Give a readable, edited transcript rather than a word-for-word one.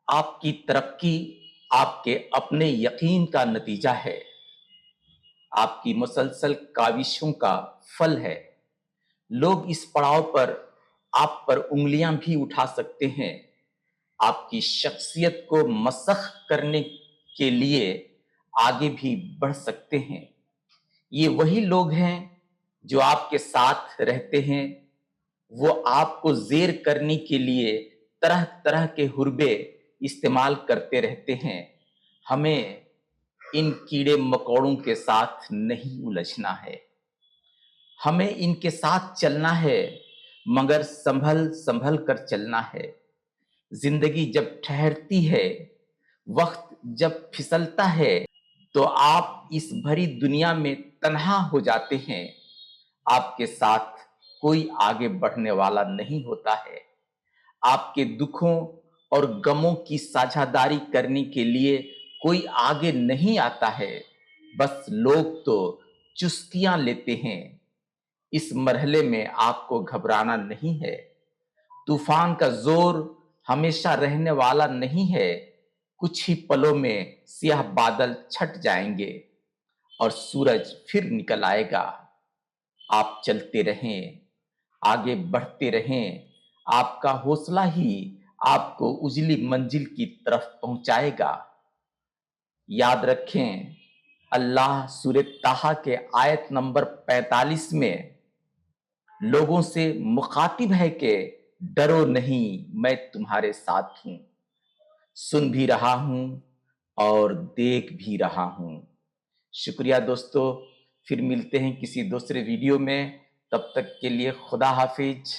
آپ کی ترقی آپ کے اپنے یقین کا نتیجہ ہے، آپ کی مسلسل کاوشوں کا پھل ہے۔ لوگ اس پڑاؤ پر آپ پر انگلیاں بھی اٹھا سکتے ہیں، آپ کی شخصیت کو مسخ کرنے کے لیے آگے بھی بڑھ سکتے ہیں۔ یہ وہی لوگ ہیں جو آپ کے ساتھ رہتے ہیں، وہ آپ کو زیر کرنے کے لیے طرح طرح کے حربے استعمال کرتے رہتے ہیں۔ ہمیں ان کیڑے مکوڑوں کے ساتھ نہیں الجھنا ہے، ہمیں ان کے ساتھ چلنا ہے، مگر سنبھل سنبھل کر چلنا ہے۔ زندگی جب ٹھہرتی ہے، وقت جب پھسلتا ہے، تو آپ اس بھری دنیا میں تنہا ہو جاتے ہیں۔ آپ کے ساتھ کوئی آگے بڑھنے والا نہیں ہوتا ہے، آپ کے دکھوں اور غموں کی ساجھا داری کرنے کے لیے کوئی آگے نہیں آتا ہے، بس لوگ تو چسکیاں لیتے ہیں۔ اس مرحلے میں آپ کو گھبرانا نہیں ہے، طوفان کا زور ہمیشہ رہنے والا نہیں ہے، کچھ ہی پلوں میں سیاہ بادل چھٹ جائیں گے اور سورج پھر نکل آئے گا۔ آپ چلتے رہیں، آگے بڑھتے رہیں، آپ کا حوصلہ ہی آپ کو اجلی منزل کی طرف پہنچائے گا۔ یاد رکھیں، اللہ سورہ طٰہٰ کے آیت نمبر 45 میں لوگوں سے مخاطب ہے کہ ڈرو نہیں، میں تمہارے ساتھ ہوں، سن بھی رہا ہوں اور دیکھ بھی رہا ہوں۔ شکریہ دوستو، پھر ملتے ہیں کسی دوسرے ویڈیو میں، تب تک کے لیے خدا حافظ۔